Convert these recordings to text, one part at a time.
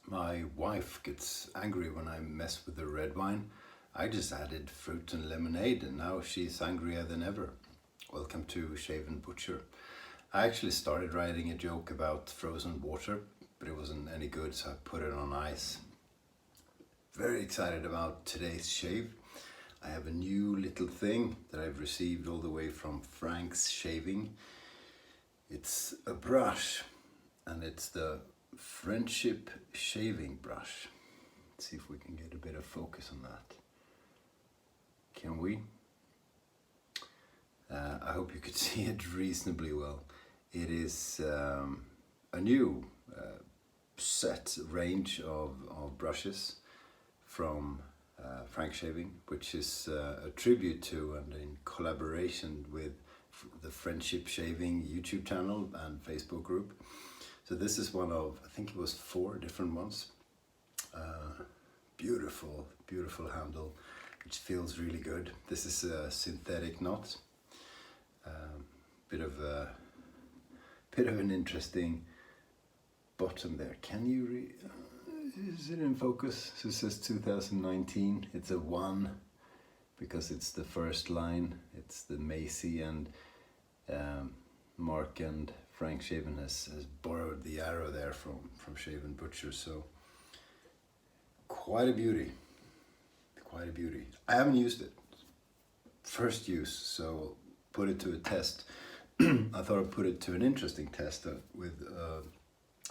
My wife gets angry when I mess with the red wine. I just added fruit and lemonade and now she's angrier than ever. Welcome to Shave&Butcher. I actually started writing a joke about frozen water, but it wasn't any good, so I put it on ice. Very excited about today's shave. I have a new little thing that I've received all the way from Frank's Shaving. It's a brush and it's the Friendship shaving brush. Let's see if we can get a bit of focus on that. Can we? I hope you could see it reasonably well. It is a new set range of brushes from Frank Shaving, which is a tribute to and in collaboration with the Friendship Shaving YouTube channel and Facebook group. So this is one of, I think it was 4 different ones. Beautiful, beautiful handle, which feels really good. This is a synthetic knot. Bit of an interesting bottom there. Can you is it in focus? So it says 2019. It's a 1 because it's the first line. It's the Macy, and Mark and Frank Shaving has borrowed the arrow there from Shave&Butcher. So quite a beauty. Quite a beauty. I haven't used it. First use, so put it to a test. I thought I'd put it to an interesting test with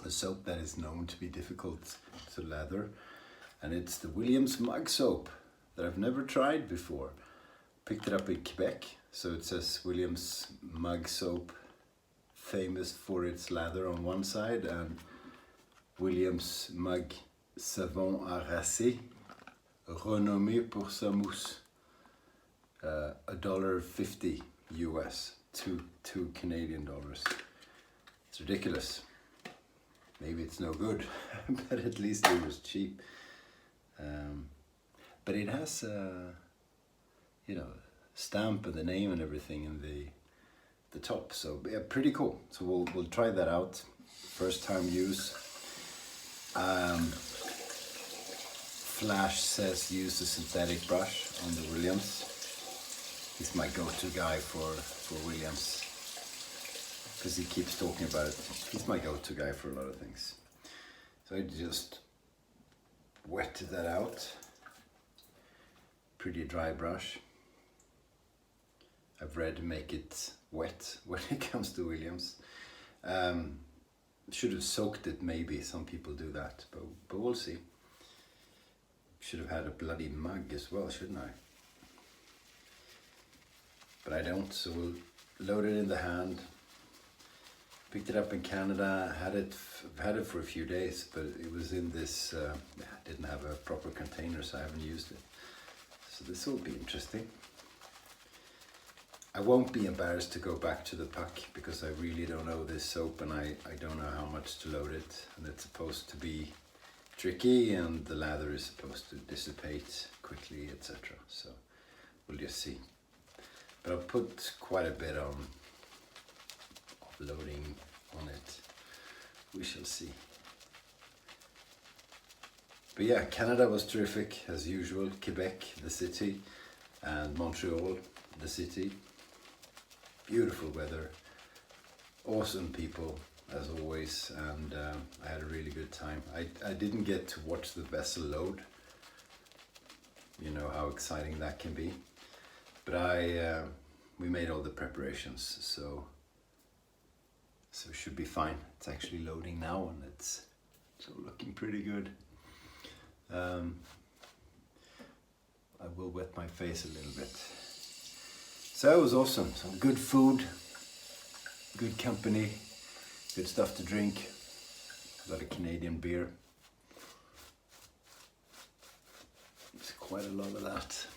a soap that is known to be difficult to lather, and it's the Williams mug soap that I've never tried before. Picked it up in Quebec, so it says Williams mug soap, famous for its lather on one side, and Williams mug savon à rasser, renommé pour sa mousse. $1.50 US, two Canadian dollars. It's ridiculous. Maybe it's no good, but at least it was cheap. But it has stamp and the name and everything in the top. So yeah, pretty cool. So we'll try that out. First time use. Flash says use a synthetic brush on the Williams. He's my go-to guy for Williams, because he keeps talking about it. He's my go-to guy for a lot of things. So I just wetted that out. Pretty dry brush. I've read make it wet when it comes to Williams. Should have soaked it maybe, some people do that, but we'll see. Should have had a bloody mug as well, shouldn't I? But I don't, so we'll load it in the hand. Picked it up in Canada, had it for a few days, but it was in this, didn't have a proper container, so I haven't used it. So this will be interesting. I won't be embarrassed to go back to the puck because I really don't know this soap, and I don't know how much to load it, and it's supposed to be tricky and the lather is supposed to dissipate quickly, etc. So we'll just see. But I'll put quite a bit of loading on it. We shall see. But yeah, Canada was terrific as usual. Quebec, the city, and Montreal, the city. Beautiful weather, awesome people as always, and I had a really good time. I didn't get to watch the vessel load. You know how exciting that can be. But we made all the preparations, so it should be fine. It's actually loading now, and it's looking pretty good. I will wet my face a little bit. So it was awesome. Some good food, good company, good stuff to drink. Got a Canadian beer. It's quite a lot of that.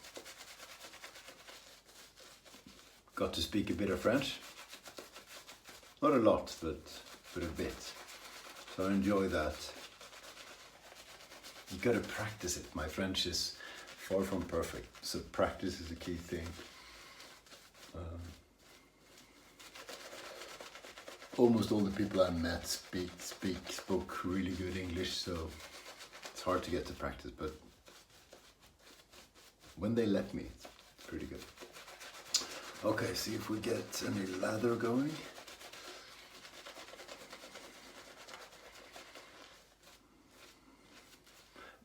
Got to speak a bit of French. Not a lot, but a bit. So I enjoy that. You gotta practice it. My French is far from perfect, so practice is a key thing. Almost all the people I met spoke really good English, so hard to get to practice, but when they let me, it's pretty good. Okay, see if we get any lather going.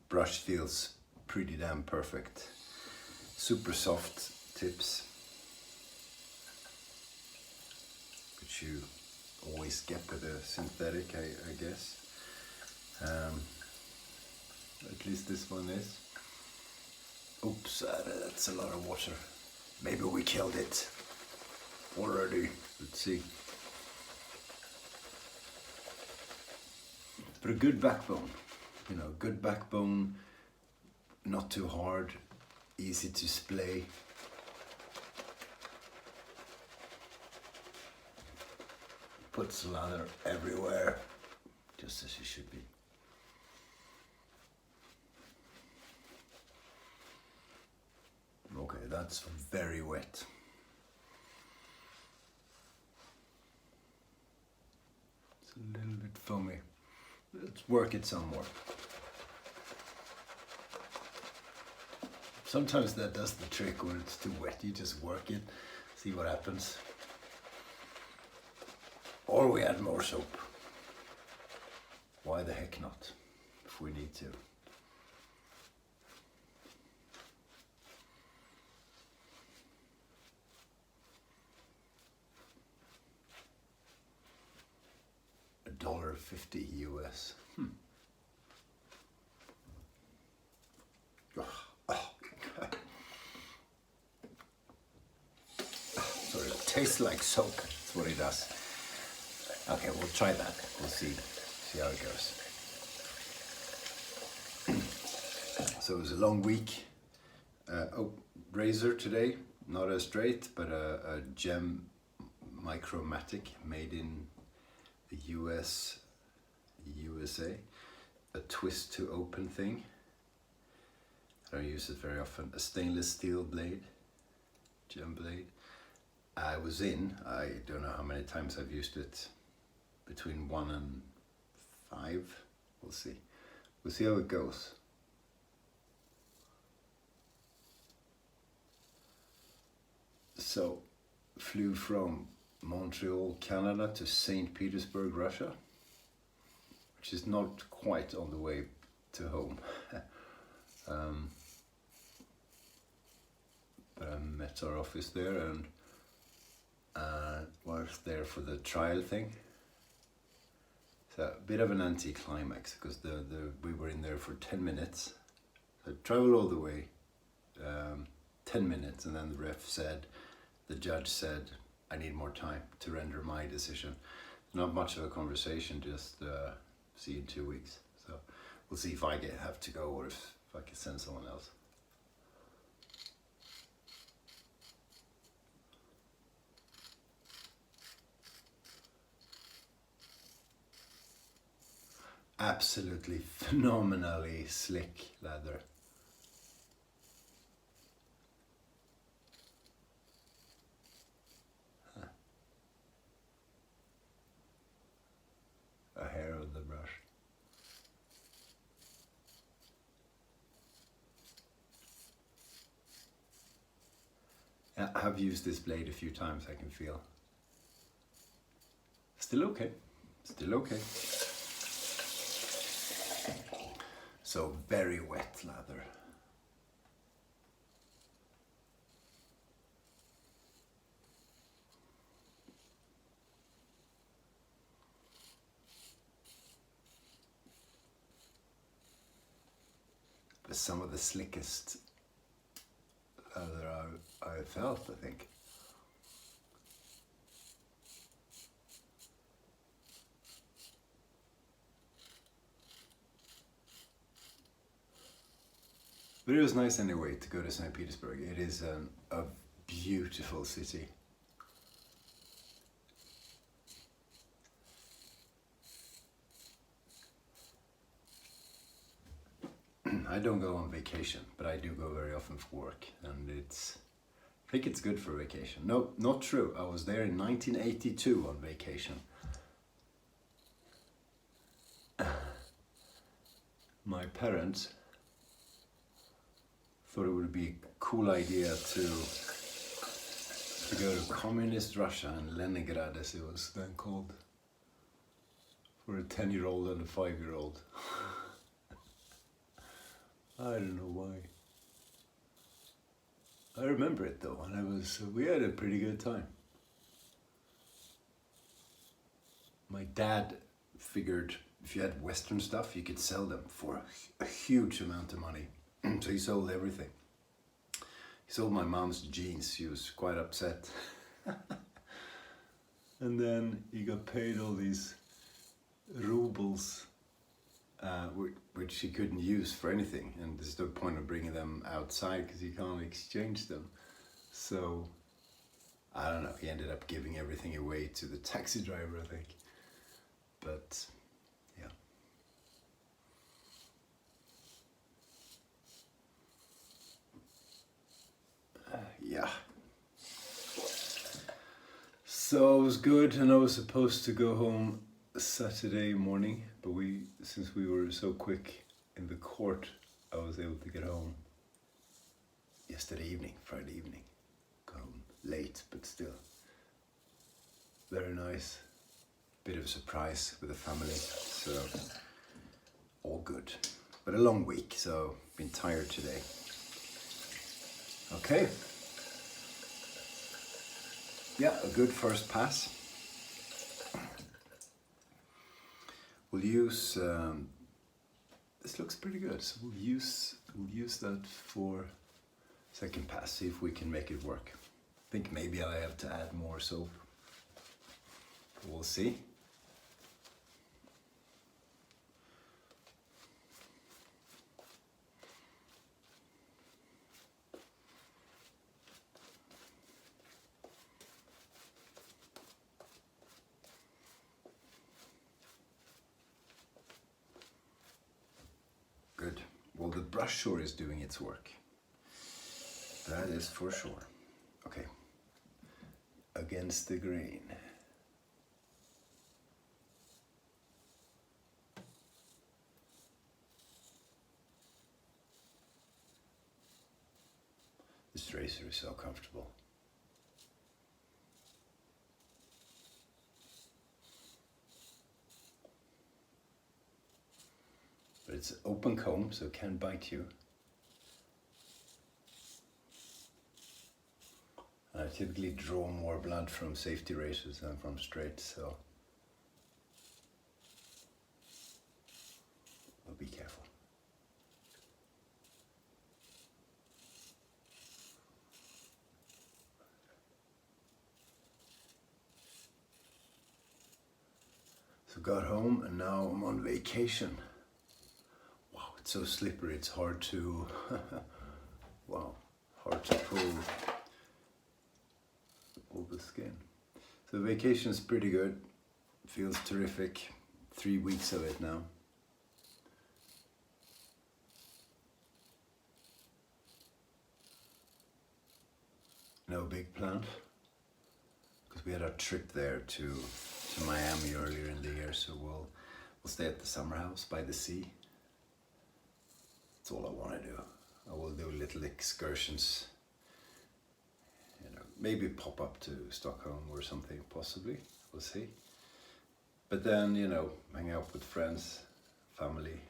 Brush feels pretty damn perfect. Super soft tips, which you always get with a synthetic, I guess. At least this one is. Oops, that's a lot of water. Maybe we killed it already. Let's see. But a good backbone, you know, good backbone, not too hard, easy to splay. Puts lather everywhere, just as it should be. Okay, that's very wet. It's a little bit foamy. Let's work it some more. Sometimes that does the trick when it's too wet. You just work it, see what happens. Or we add more soap. Why the heck not, if we need to. $1.50 US. Sorry, it tastes like soap. That's what it does. Okay, we'll try that. We'll see how it goes. So it was a long week. Razor today, not a straight, but a gem micromatic made in the USA. A twist to open thing. I don't use it very often. A stainless steel blade, gem blade. I don't know how many times I've used it. Between 1 and 5. We'll see. We'll see how it goes. So, flew from Montreal, Canada to St. Petersburg, Russia, which is not quite on the way to home. But I met our office there and was there for the trial thing. So a bit of an anti-climax because we were in there for 10 minutes. So travel all the way, 10 minutes, and then the judge said, I need more time to render my decision. Not much of a conversation, just see you in 2 weeks. So we'll see if I have to go or if I can send someone else. Absolutely phenomenally slick leather. A hair of the brush. I have used this blade a few times, I can feel. Still okay. Still okay. So very wet leather. But some of the slickest leather I felt, I think. But it was nice anyway to go to St. Petersburg. It is a beautiful city. I don't go on vacation, but I do go very often for work, and I think it's good for vacation. No, not true. I was there in 1982 on vacation. my parents thought it would be a cool idea to go to communist Russia in Leningrad, as it was then called, for a 10-year-old and a 5-year-old. I don't know why. I remember it though, and we had a pretty good time. My dad figured if you had Western stuff, you could sell them for a huge amount of money. So he sold everything. He sold my mom's jeans. She was quite upset. And then he got paid all these rubles, which he couldn't use for anything. And there's no point of bringing them outside because you can't exchange them. So, I don't know, he ended up giving everything away to the taxi driver, I think. But, yeah. Yeah. So it was good, and I was supposed to go home Saturday morning, but since we were so quick in the court, I was able to get home yesterday evening, Friday evening. Got home late, but still very nice. Bit of a surprise with the family, so all good. But a long week, so been tired today. Okay. Yeah, a good first pass. We'll use, this looks pretty good, so we'll use that for second pass, see if we can make it work. I think maybe I have to add more soap. We'll see. Good. Well, the brush sure is doing its work. That is for sure. Okay. Against the grain. This razor is so comfortable. But it's an open comb, so it can bite you. I typically draw more blood from safety razors than from straight, so I'll be careful. So got home and now I'm on vacation. Wow, it's so slippery, it's hard to, wow, hard to pull the skin. So vacation is pretty good, feels terrific, 3 weeks of it now. No big plan, because we had our trip there to Miami earlier in the year, so we'll stay at the summer house by the sea. That's all I want to do. I will do little excursions, you know, maybe pop up to Stockholm or something, possibly, we'll see. But then, you know, hang out with friends, family.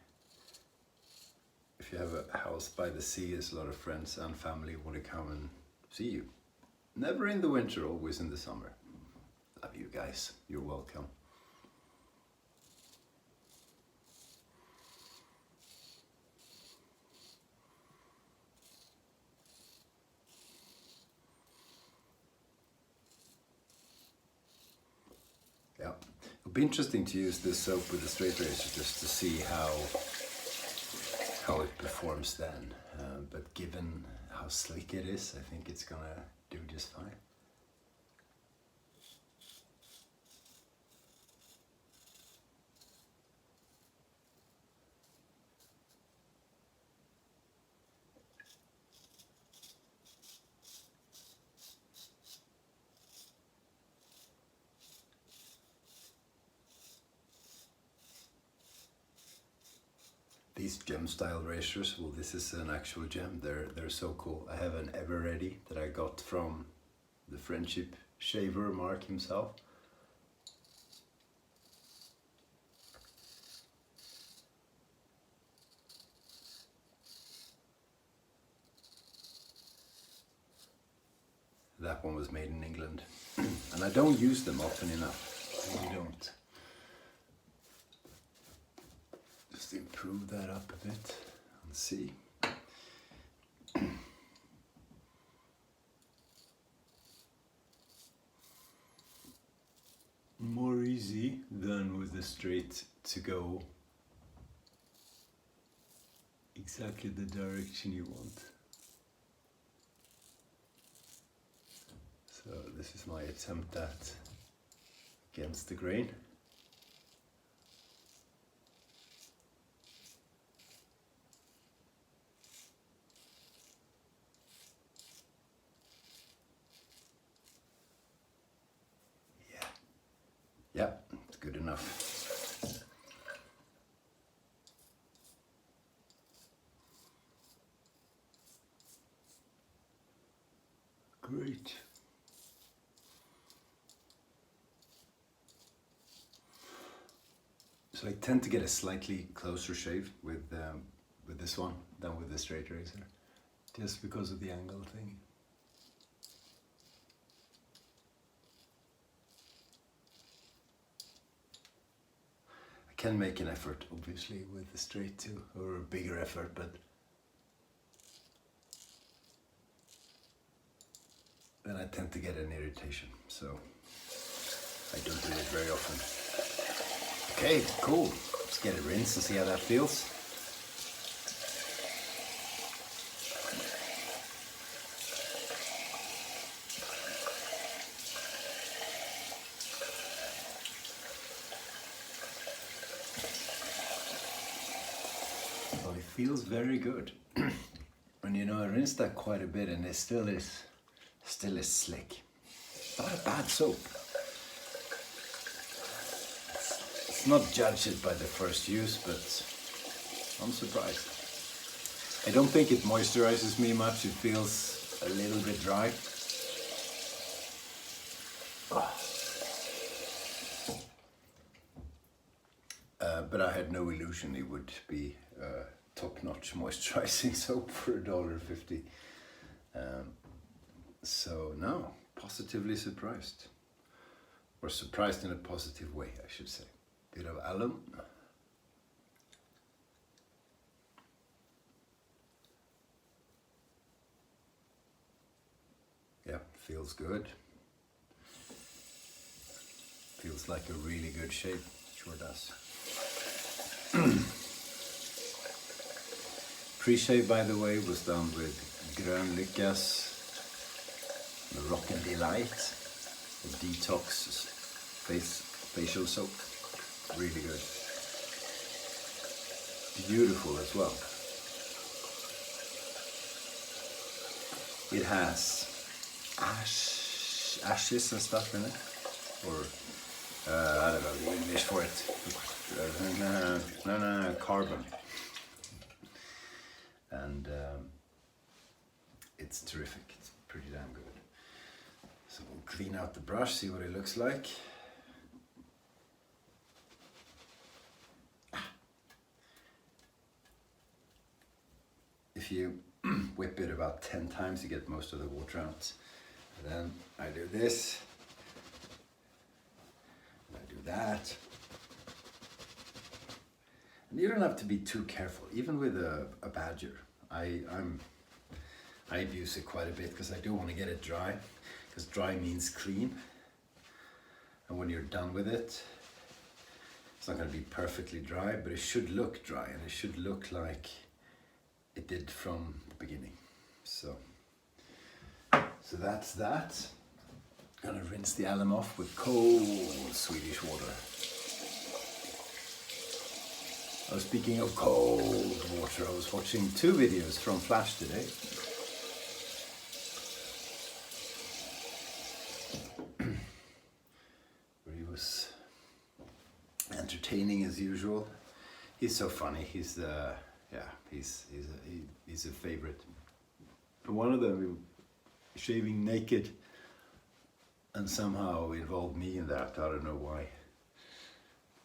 If you have a house by the sea, there's a lot of friends and family who want to come and see you. Never in the winter, always in the summer. Love you guys, you're welcome. Yeah, it'll be interesting to use this soap with the straight razor just to see how it performs then. But given how slick it is, I think it's gonna do just fine. These gem style razors, well, this is an actual gem. They're so cool. I have an Ever Ready that I got from the Friendship shaver Mark himself. That one was made in England. And I don't use them often enough. I really don't. Just improve that up a bit and see. More easy than with the straight to go exactly the direction you want. So this is my attempt at against the grain. Yeah, it's good enough. Great. So I tend to get a slightly closer shave with this one than with the straight razor, just because of the angle thing. I can make an effort, obviously, with the straight too, or a bigger effort, but then I tend to get an irritation, so I don't do it very often. Okay, cool. Let's get it rinsed and see how that feels. Well, it feels very good. And you know, I rinsed that quite a bit and it still is slick. Not a bad soap. Let's not judge it by the first use, but I'm surprised. I don't think it moisturizes me much. It feels a little bit dry. But I had no illusion it would be top-notch moisturizing soap for $1.50. So no, positively surprised. Or surprised in a positive way, I should say. Bit of alum. Yeah, feels good. Feels like a really good shape, sure does. Pre-shave, by the way, was done with Grön Lyckas Moroccan Delight, a detox facial soap. Really good. Beautiful as well. It has ashes and stuff in it, or I don't know the English for it. No, carbon. And it's terrific. It's pretty damn good. So we'll clean out the brush, see what it looks like. If you whip it about 10 times, you get most of the water out. And then I do this, and I do that. And you don't have to be too careful, even with a badger. I abuse it quite a bit because I do want to get it dry, because dry means clean. And when you're done with it, it's not going to be perfectly dry, but it should look dry, and it should look like it did from the beginning. So that's that. I'm gonna rinse the alum off with cold Swedish water. Oh, speaking of cold water, I was watching 2 videos from Flash today. Where he was entertaining as usual. He's so funny. He's the yeah, he's a favorite. One of them shaving naked, and somehow involved me in that. I don't know why,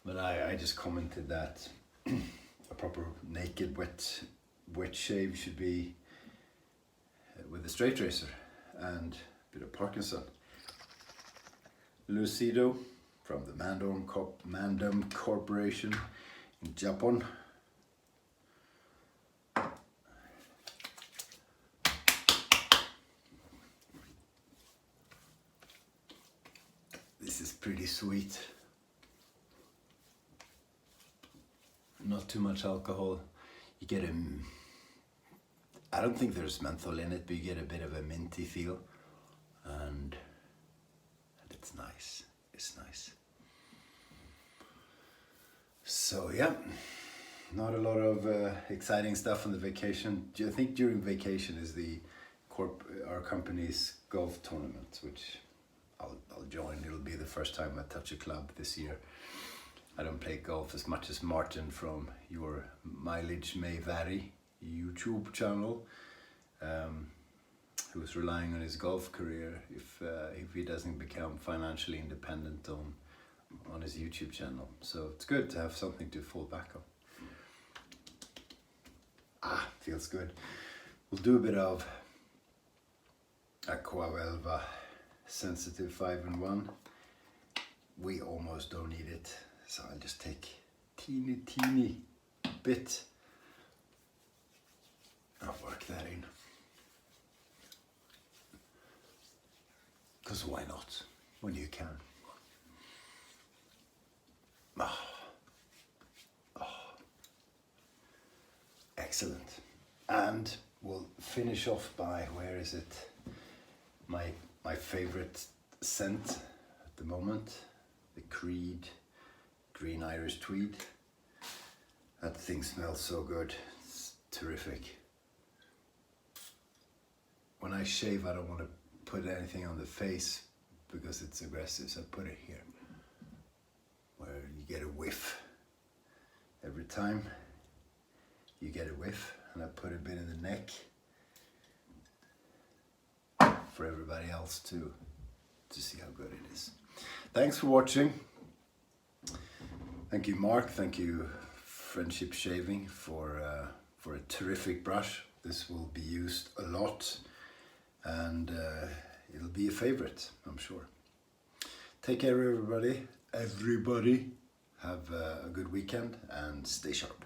but I just commented that a proper naked wet shave should be with a straight razor and a bit of Parkinson. Lucido from the Mandom Corporation in Japan. This is pretty sweet. Not too much alcohol. You get I don't think there's menthol in it, but you get a bit of a minty feel, and it's nice. It's nice. So yeah, not a lot of exciting stuff on the vacation. I think during vacation is our company's golf tournament, which I'll join. It'll be the first time I touch a club this year. I don't play golf as much as Martin from Your Mileage May Vary YouTube channel, who's relying on his golf career if he doesn't become financially independent on his YouTube channel. So it's good to have something to fall back on. Feels good. We'll do a bit of Aquavelva Sensitive 5-in-1. We almost don't need it, so I'll just take teeny bit. I'll work that in. Because why not, when you can? Excellent. And we'll finish off by, where is it? My favorite scent at the moment, the Creed Green Irish Tweed. That thing smells so good. It's terrific. When I shave, I don't want to put anything on the face because it's aggressive, so I put it here, where you get a whiff. Every time you get a whiff, and I put a bit in the neck for everybody else to see how good it is. Thanks for watching. Thank you, Mark. Thank you, Friendship Shaving, for a terrific brush. This will be used a lot, and it'll be a favorite, I'm sure. Take care, everybody. Have a good weekend and stay sharp.